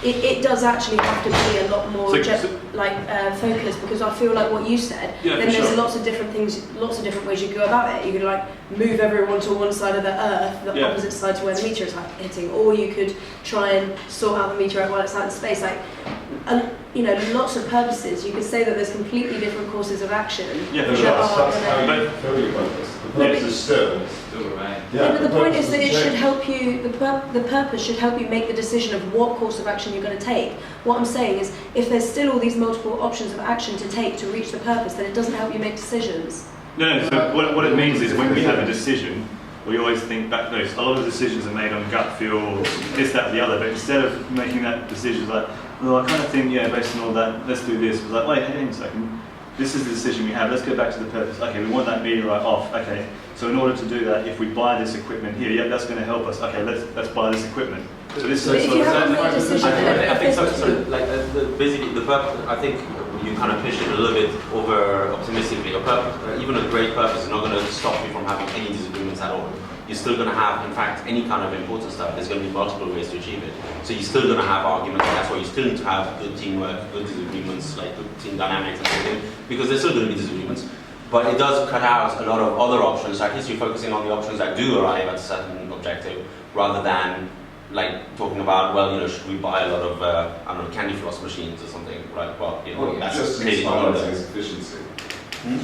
it does actually have to be a lot more focused, because I feel like what you said. Yeah, then there's lots of different things, lots of different ways you go about it. You could move everyone to one side of the Earth, the opposite side to where the meteor is hitting, or you could try and sort out the meteorite while it's out in space. Lots of purposes. You could say that there's completely different courses of action. Yeah, that's how you feel your purpose. The purpose is still right. Yeah, but the point is that it should help you, the purpose should help you make the decision of what course of action you're going to take. What I'm saying is, if there's still all these multiple options of action to take to reach the purpose, then it doesn't help you make decisions. No, so what it means is when we have a decision, we always think back, a lot of decisions are made on gut feel, this, that, the other, but instead of making that decision I kind of think, based on all that, let's do this. It's wait, hang on a second, this is the decision we have, let's go back to the purpose. Okay, we want that meteorite off, okay, so in order to do that, if we buy this equipment here, that's going to help us, okay, let's buy this equipment. So this is if you haven't made a decision, I think basically the purpose, I think you kind of pitched it a little bit over optimistically. Even a great purpose is not going to stop you from having any disagreements at all. You're still going to have, in fact, any kind of important stuff. There's going to be multiple ways to achieve it. So you're still going to have arguments, and that's why you still need to have good teamwork, good disagreements, good team dynamics and everything, because there's still going to be disagreements. But it does cut out a lot of other options. So at least you're focusing on the options that do arrive at a certain objective, rather than talking about, should we buy a lot of, candy floss machines or something, right? Well, that's just clearly not one of those. Efficiency.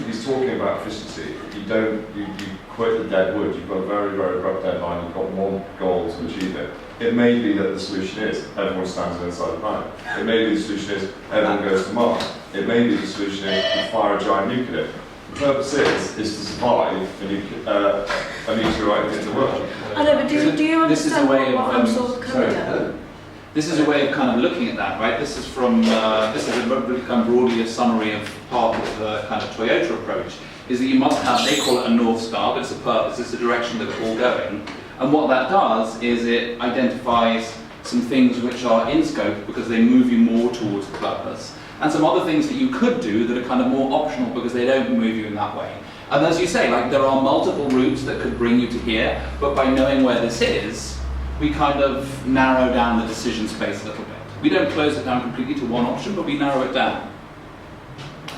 He's talking about efficiency. You quit the dead wood. You've got a very, very rough deadline. You've got one goal to achieve it. It may be that the solution is everyone stands inside the planet. It may be the solution is everyone goes to Mars. It may be the solution is we fire a giant nuclear. The purpose is to survive a meteorite in the world. I know, but do you understand what I'm sort of coming at? This is a way of kind of looking at that, right? This is from this is broadly a summary of part of the kind of Toyota approach. Is that you must have, they call it a North Star, but it's a purpose, it's a direction that we're all going. And what that does is it identifies some things which are in scope because they move you more towards the purpose, and some other things that you could do that are kind of more optional because they don't move you in that way. And as you say, there are multiple routes that could bring you to here, but by knowing where this is, we kind of narrow down the decision space a little bit. We don't close it down completely to one option, but we narrow it down.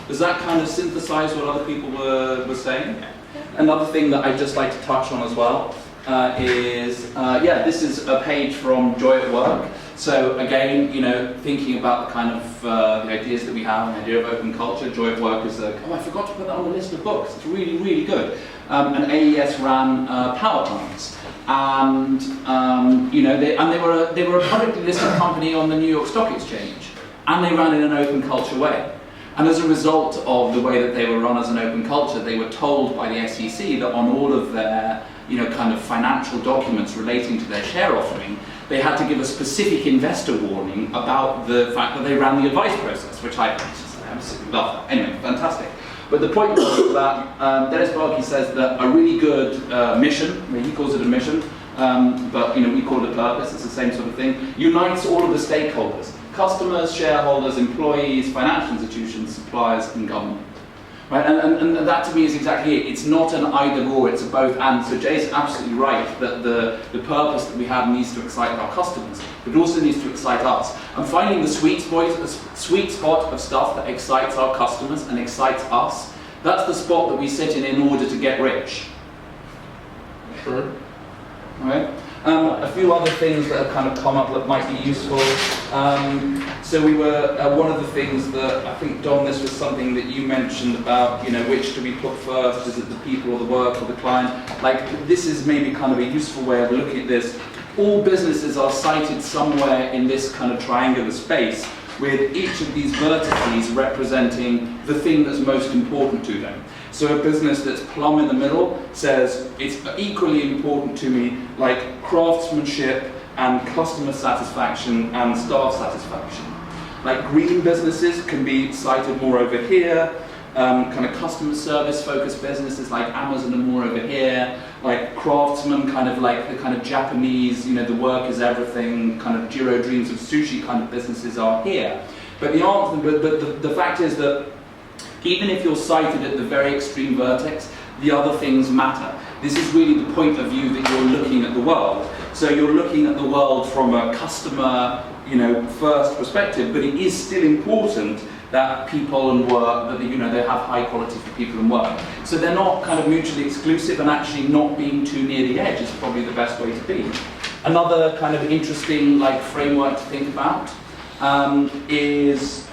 Does that kind of synthesize what other people were saying? Another thing that I'd just like to touch on as well is, this is a page from Joy at Work. So again, thinking about the kind of the ideas that we have, the idea of open culture. Joy at Work is I forgot to put that on the list of books. It's really, really good. And AES ran power plants, and they were a publicly listed company on the New York Stock Exchange, and they ran in an open culture way. And as a result of the way that they were run as an open culture, they were told by the SEC that on all of their kind of financial documents relating to their share offering, they had to give a specific investor warning about the fact that they ran the advice process, which I absolutely love that. Anyway, fantastic. But the point was that Dennis Barkey says that a really good mission, he calls it a mission, but we call it a purpose, it's the same sort of thing, unites all of the stakeholders: customers, shareholders, employees, financial institutions, suppliers, and government. Right? And that to me is exactly it. It's not an either or, it's a both and. So Jay's absolutely right that the purpose that we have needs to excite our customers, but it also needs to excite us. And finding the sweet spot of stuff that excites our customers and excites us, that's the spot that we sit in order to get rich. Sure. Right? A few other things that have kind of come up that might be useful. So we were, one of the things that, I think, Don, this was something that you mentioned about, which do we put first? Is it the people or the work or the client? Like, this is maybe kind of a useful way of looking at this. All businesses are sited somewhere in this kind of triangular space, with each of these vertices representing the thing that's most important to them. So a business that's plumb in the middle says it's equally important to me, like craftsmanship and customer satisfaction and staff satisfaction. Like green businesses can be cited more over here, kind of customer service focused businesses like Amazon are more over here, like craftsmen, kind of like the kind of Japanese, the work is everything, kind of Jiro dreams of sushi kind of businesses are here. But the answer, but the fact is that even if you're sited at the very extreme vertex, the other things matter. This is really the point of view that you're looking at the world. So you're looking at the world from a customer, first perspective, but it is still important that people and work, that they have high quality for people and work. So they're not kind of mutually exclusive, and actually not being too near the edge is probably the best way to be. Another kind of interesting framework to think about is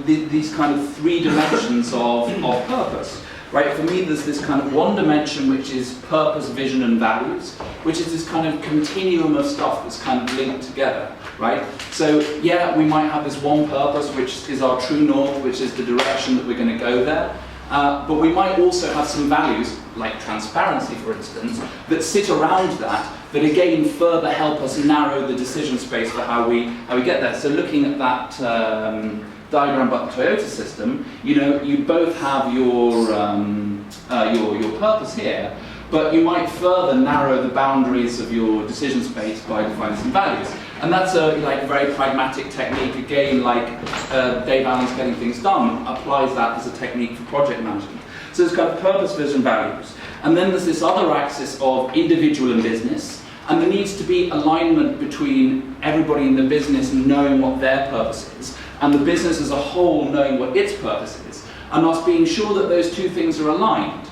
these kind of three dimensions of purpose. Right, for me there's this kind of one dimension which is purpose, vision and values, which is this kind of continuum of stuff that's kind of linked together, right? So yeah, we might have this one purpose which is our true north, which is the direction that we're going to go there, but we might also have some values, like transparency for instance, that sit around that again further help us narrow the decision space for how we get there. So looking at that diagram about the Toyota system, you both have your purpose here, but you might further narrow the boundaries of your decision space by defining some values. And that's a very pragmatic technique. Again, like Dave Allen's Getting Things Done applies that as a technique for project management. So there's kind of purpose, vision, values. And then there's this other axis of individual and business, and there needs to be alignment between everybody in the business knowing what their purpose is, and the business as a whole knowing what its purpose is, and us being sure that those two things are aligned.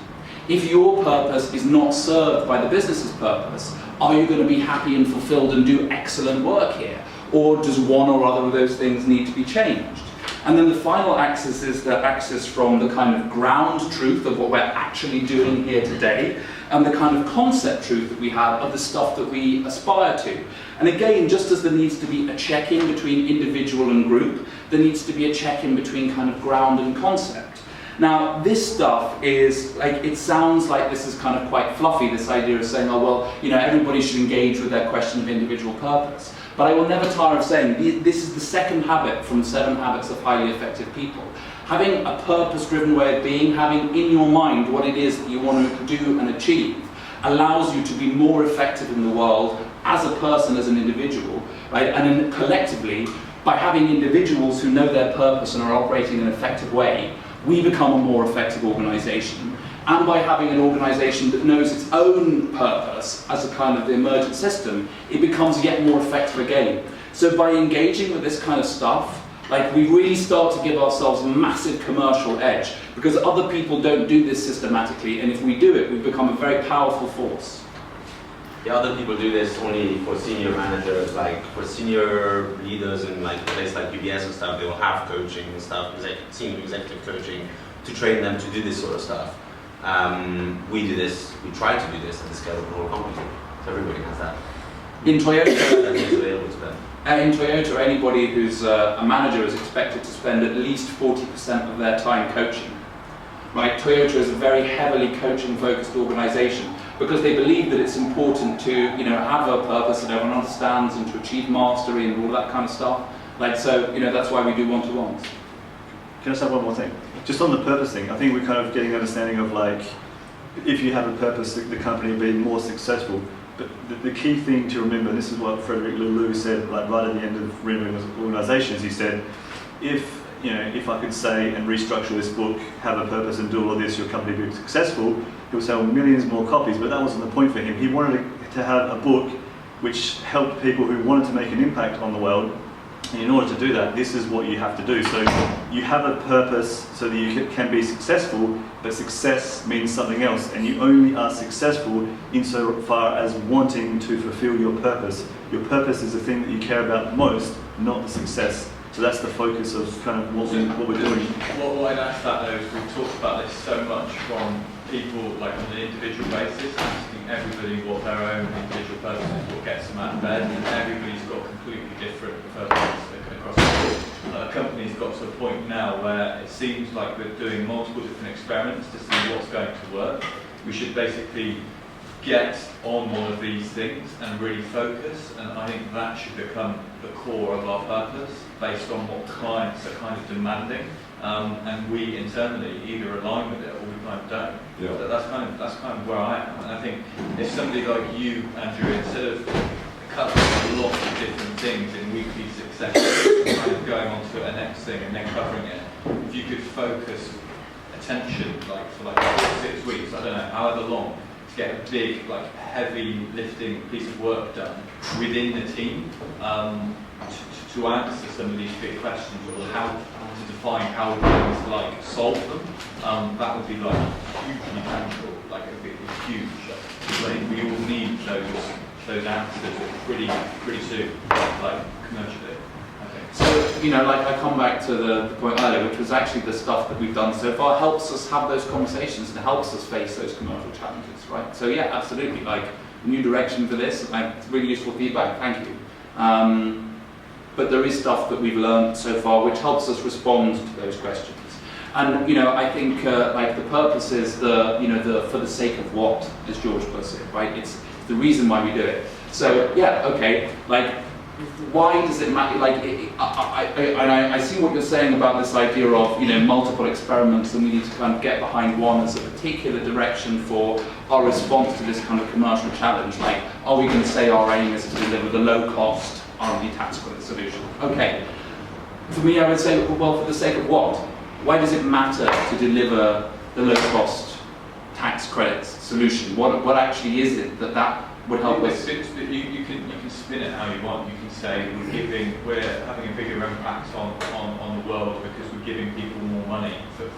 If your purpose is not served by the business's purpose, are you going to be happy and fulfilled and do excellent work here? Or does one or other of those things need to be changed? And then the final axis is the axis from the kind of ground truth of what we're actually doing here today, and the kind of concept truth that we have of the stuff that we aspire to. And again, just as there needs to be a check-in between individual and group, there needs to be a check-in between kind of ground and concept. Now, this stuff is, it sounds like this is kind of quite fluffy, this idea of saying, oh, well, everybody should engage with their question of individual purpose. But I will never tire of saying, this is the second habit from 7 habits of highly effective people. Having a purpose-driven way of being, having in your mind what it is that you want to do and achieve, allows you to be more effective in the world as a person, as an individual, right? And then collectively, by having individuals who know their purpose and are operating in an effective way, we become a more effective organisation. And by having an organisation that knows its own purpose as a kind of the emergent system, it becomes yet more effective again. So by engaging with this kind of stuff, we really start to give ourselves a massive commercial edge, because other people don't do this systematically, and if we do it, we become a very powerful force. Yeah, other people do this only for senior managers, like for senior leaders in places like UBS and stuff. They will have coaching and stuff, senior executive coaching, to train them to do this sort of stuff. We do this, we try to do this at the scale of the whole company. So everybody has that. In Toyota, that is available to them. In Toyota, anybody who's a manager is expected to spend at least 40% of their time coaching. Right? Toyota is a very heavily coaching-focused organisation, because they believe that it's important to, have a purpose that everyone understands and to achieve mastery and all that kind of stuff. So, that's why we do one-to-ones. Can I say one more thing? Just on the purpose thing, I think we're kind of getting an understanding of if you have a purpose, the company will be more successful. But the key thing to remember, and this is what Frederick Laloux said, right at the end of Reinventing Organizations, he said, if I could say and restructure this book, have a purpose and do all of this, your company will be successful, it will sell millions more copies. But that wasn't the point for him. He wanted to have a book which helped people who wanted to make an impact on the world And in order to do that, this is what you have to do. So you have a purpose so that you can be successful, but success means something else, and you only are successful insofar as wanting to fulfill your purpose. Your purpose is the thing that you care about most, not the success. So that's the focus of kind of what we're doing. What I'd ask that though is we've talked about this so much from people like on an individual basis, asking everybody what their own individual purpose is, what gets them out of bed, and everybody's got completely different purposes across the board. A company's got to a point now where it seems like we're doing multiple different experiments to see what's going to work. We should basically get on one of these things and really focus, and I think that should become the core of our purpose based on what clients are kind of demanding, and we internally either align with it or we kind of don't. Yeah. So that's kind of where I am, and I think if somebody like you, Andrew, instead of covering a lot of different things in weekly succession, kind of going on to a next thing and then covering it, if you could focus attention like for like 6 weeks, I don't know, however long, to get a big, like heavy lifting piece of work done within the team, to answer some of these big questions, or how to define how we're going to like solve them, that would be like hugely tangible, like it would be huge. I think we all need those answers pretty soon, like commercially. So, you know, like I come back to the point earlier, which was actually the stuff that we've done so far helps us have those conversations and helps us face those commercial challenges, right? So yeah, absolutely, like new direction for this, like really useful feedback, thank you. But there is stuff that we've learned so far which helps us respond to those questions. And, you know, I think like the purpose is for the sake of what, as George puts it, right? It's the reason why we do it. So yeah, okay, like, why does it matter? Like, I see what you're saying about this idea of, you know, multiple experiments, and we need to kind of get behind one as a particular direction for our response to this kind of commercial challenge. Like, are we going to say our aim is to deliver the low-cost R&D tax credit solution? Okay. For me, I would say, well, for the sake of what? Why does it matter to deliver the low-cost tax credit solution? What actually is it that would help us? You can spin it how you want. You can say we're having a bigger impact on the world because we're giving people more money to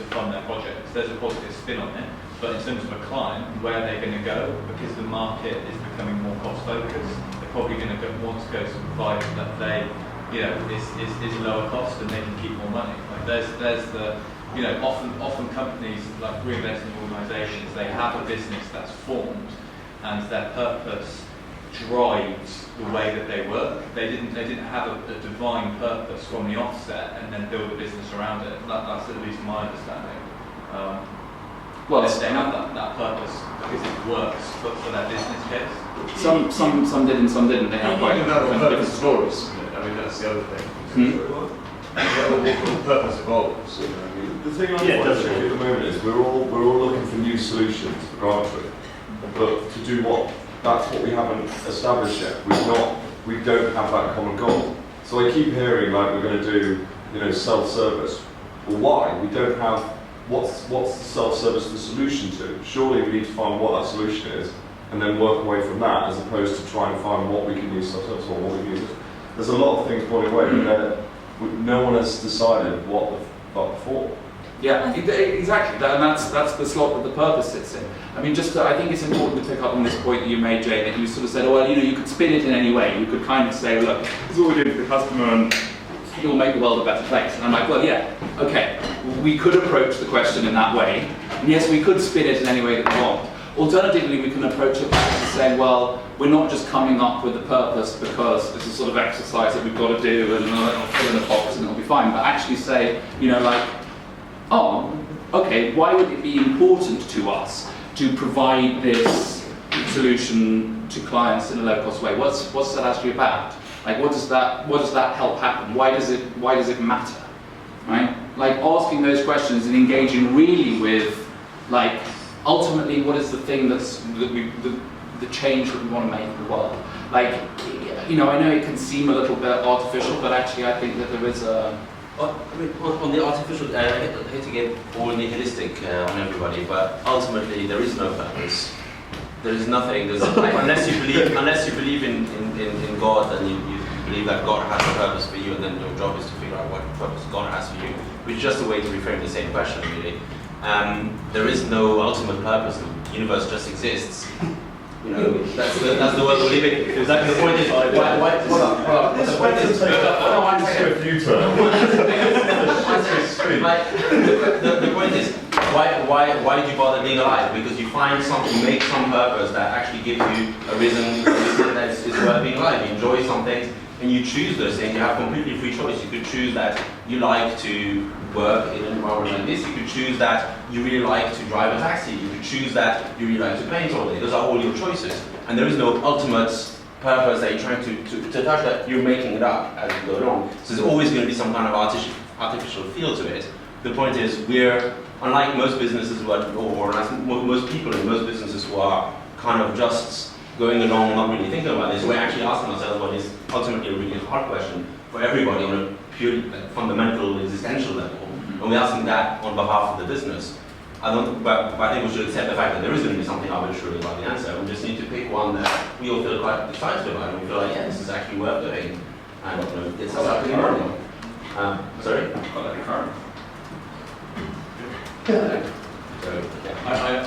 fund their projects. There's a positive spin on it, but in terms of a client, where they're going to go, because the market is becoming more cost focused, they're probably going to want to go to a provider that they, you know, is lower cost and they can keep more money. Like there's the, you know, often companies like reinvesting organisations, they have a business that's formed and their purpose drives the way that they work. They didn't have a divine purpose from the offset and then build a business around it. That's at least my understanding. Well, they have that purpose because it works for their business case. Some did and some didn't. They have quite different stories. I mean, that's the other thing. The purpose evolves. You know? The thing I'm quite tricky at the moment is we're all looking for new solutions for GrantTree, but to do what? That's what we haven't established yet. We don't have that common goal. So I keep hearing like we're going to do, you know, self-service. Well, why? We don't have what's the self-service the solution to? Surely we need to find what that solution is and then work away from that, as opposed to trying to find what we can use self-service or what we can use. There's a lot of things pointing away, but no one has decided what the fuck for. Yeah, exactly, and that's the slot that the purpose sits in. I mean, I think it's important to pick up on this point that you made, Jay, that you sort of said, well, you know, you could spin it in any way. You could kind of say, look, this is what we're doing for the customer, and it will make the world a better place. And I'm like, well, yeah, okay, we could approach the question in that way, and yes, we could spin it in any way that we want. Alternatively, we can approach it back to saying, well, we're not just coming up with a purpose because it's a sort of exercise that we've got to do and it'll fill in a box and it'll be fine, but actually say, you know, like, oh, okay, why would it be important to us to provide this solution to clients in a low-cost way? What's that actually about? Like, what does that help happen? Why does it matter? Right? Like, asking those questions and engaging really with, like, ultimately, what is the thing the change that we want to make in the world? Like, you know, I know it can seem a little bit artificial, but actually, I think that there is a. I mean, on the artificial, I hate to get all nihilistic on everybody, but ultimately there is no purpose. There is nothing. Unless you believe in God, and you believe that God has a purpose for you, and then your job is to figure out what purpose God has for you, which is just a way to reframe the same question, really. There is no ultimate purpose. The universe just exists. You know, that's the world we live in. Exactly. The point is, why This way to take a swift U-turn. the point is, why did you bother being alive? Because you find something, you make some purpose that actually gives you a reason that it's worth being alive. You enjoy some things, and you choose those things. You have completely free choice. You could choose that you like to work in an environment like this. You could choose that you really like to drive a taxi. You could choose that you really like to paint all day. Those are all your choices. And there is no ultimate purpose that you're trying to touch, that you're making it up as you go along. So there's always going to be some kind of artificial feel to it. The point is, we're, unlike most businesses or most people in most businesses who are kind of just going along, not really thinking about this, we're actually asking ourselves what is ultimately a really hard question for everybody on a purely fundamental existential level. And we're asking that on behalf of the business. But I think we should accept the fact that there is going to be something arbitrary about the answer. We just need to pick one that we all feel quite excited about, and we feel like, yeah, this is actually worth doing, and it's us up in the morning. Sorry? I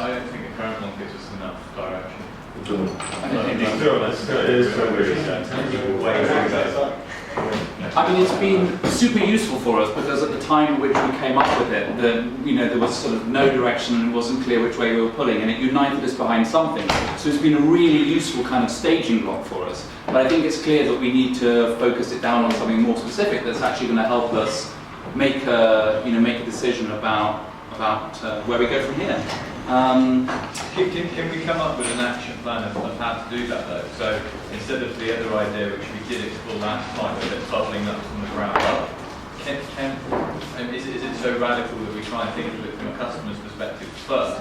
don't think the current one gives us enough direction. I mean, it's been super useful for us because at the time at which we came up with it, there was sort of no direction and it wasn't clear which way we were pulling, and it united us behind something. So it's been a really useful kind of staging block for us. But I think it's clear that we need to focus it down on something more specific that's actually going to help us make a decision about where we go from here. Can we come up with an action plan of how to do that though? So instead of the other idea which we did explore last time, of it bubbling up from the ground up, is it so radical that we try and think of it from a customer's perspective first,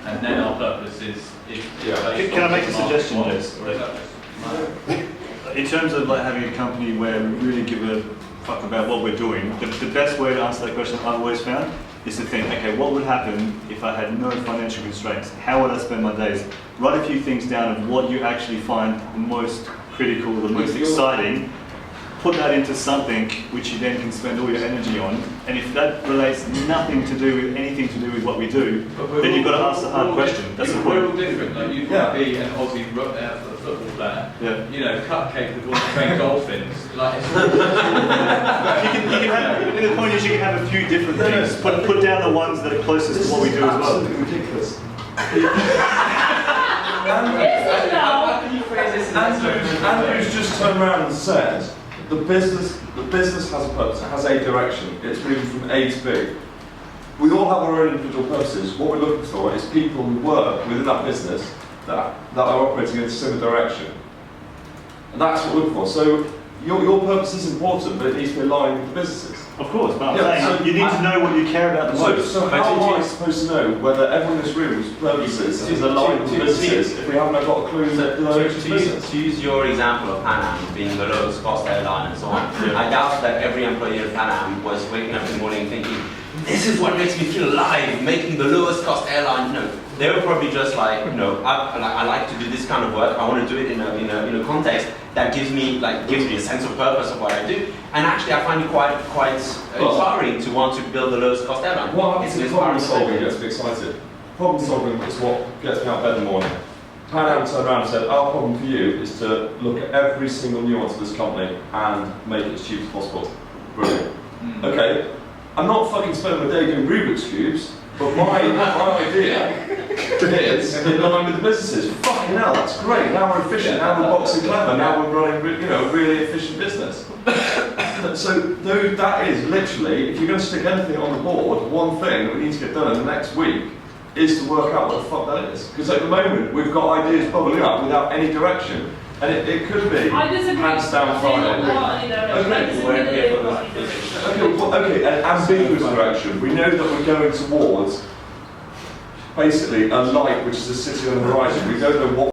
and then our purpose is Can I make a suggestion, Jess? In terms of like having a company where we really give a fuck about what we're doing, the best way to answer that question I've always found is to think, okay, what would happen if I had no financial constraints? How would I spend my days? Write a few things down of what you actually find the most critical, the most exciting. Put that into something which you then can spend all your energy on. And if that relates anything to do with what we do, then you've got to ask the hard question. That's the point. We're all different. Like you could be an Aussie football player, cupcake with all the trained dolphins. Like it's all the point is you can have a few different things. Put down the ones that are closest to what we do as well. Ridiculous. Andrew's just turned around and said, the business has a purpose, it has a direction, it's moving from A to B. We all have our own individual purposes. What we're looking for is people who work within that business that are operating in a similar direction. And that's what we're looking for. So your purpose is important, but it needs to be aligned with the businesses. Of course, but I'm saying you need to know what you care about the most. So how am I supposed to know whether everyone in this room's purposes is aligned with the businesses if we haven't got a clue to use your example of Pan Am being the lowest cost airline and so on, I doubt that every employee of Pan Am was waking up in the morning thinking, this is what makes me feel alive, making the lowest cost airline. No, they were probably just like, I like to do this kind of work. I want to do it in a context that gives me a sense of purpose of what I do. And actually, I find it quite inspiring to want to build the lowest cost airline. What happens is problem solving gets me excited. Problem solving is what gets me out of bed in the morning. Pan Am turned around and said, our problem for you is to look at every single nuance of this company and make it as cheap as possible. Brilliant. Okay. I'm not fucking spending my day doing Rubik's Cubes, but my idea is in line with the businesses. Fucking hell, that's great. Now we're efficient, now we're boxing clever, now we're running a really efficient business. So that is literally, if you're going to stick anything on the board, one thing that we need to get done in the next week is to work out what the fuck that is. Because at the moment, we've got ideas bubbling up without any direction. And it could be hands down Friday. Okay, an ambiguous direction. We know that we're going towards basically a light which is a city on the horizon. We don't know what